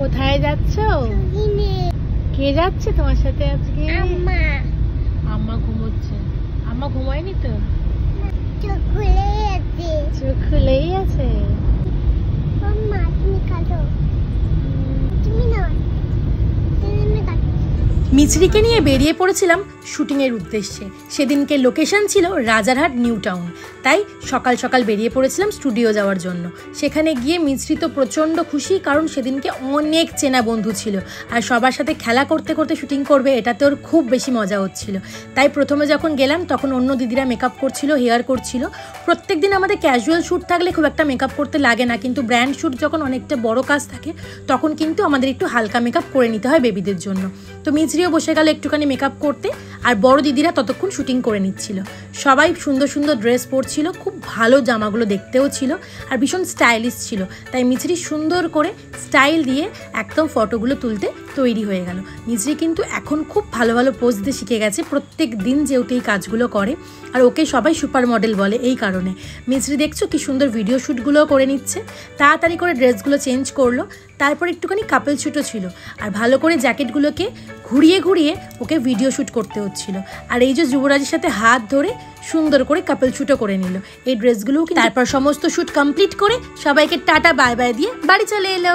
কোথায় যাচ্ছ? কে যাচ্ছে তোমার সাথে আজকে? আম্মা ঘুমোচ্ছে। আম্মা ঘুমায়নি তো? চোখ খুলেই আছে। মিছরিকে নিয়ে বেরিয়ে পড়েছিলাম শুটিংয়ের উদ্দেশ্যে। সেদিনকে লোকেশন ছিল রাজারহাট নিউ টাউন, তাই সকাল সকাল বেরিয়ে পড়েছিলাম স্টুডিও যাওয়ার জন্য। সেখানে গিয়ে মিছরি তো প্রচণ্ড খুশি, কারণ সেদিনকে অনেক চেনা বন্ধু ছিল আর সবার সাথে খেলা করতে করতে শুটিং করবে, এটাতে ওর খুব বেশি মজা হচ্ছিল। তাই প্রথমে যখন গেলাম তখন অন্য দিদিরা মেকআপ করছিল, হেয়ার করছিল। প্রত্যেক দিন আমাদের ক্যাজুয়াল শ্যুট থাকলে খুব একটা মেকআপ করতে লাগে না, কিন্তু ব্র্যান্ড শ্যুট যখন অনেকটা বড় কাজ থাকে তখন কিন্তু আমাদের একটু হালকা মেকআপ করে নিতে হয় বেবিদের জন্য। তো মিছরিও বসে গেল একটুখানি মেকআপ করতে, আর বড় দিদিরা ততক্ষণ শুটিং করে নিচ্ছিল। সবাই সুন্দর সুন্দর ড্রেস পরছিল, খুব ভালো জামাগুলো দেখতেও ছিল আর ভীষণ স্টাইলিশ ছিল। তাই মিছরি সুন্দর করে স্টাইল দিয়ে একদম ফটোগুলো তুলতে তৈরি হয়ে গেল। মিছরি কিন্তু এখন খুব ভালো ভালো পোজ দিতে শিখে গেছে, প্রত্যেক দিন যেহেতু এই কাজগুলো করে, আর ওকে সবাই সুপার মডেল বলে এই কারণে। মিছরি দেখছো কি সুন্দর ভিডিও শ্যুটগুলোও করে নিচ্ছে। তাড়াতাড়ি করে ড্রেসগুলো চেঞ্জ করলো, তারপর একটুখানি কাপল শ্যুটও ছিল, আর ভালো করে জ্যাকেটগুলোকে ঘুরিয়ে ঘুরিয়ে ওকে ভিডিও শ্যুট করতে হচ্ছিল। আর এই যে যুবরাজের সাথে হাত ধরে সুন্দর করে কাপল শ্যুটও করে নিল এই ড্রেসগুলোও। তারপর সমস্ত শ্যুট কমপ্লিট করে সবাইকে টাটা বাই বাই দিয়ে বাড়ি চলে এলো।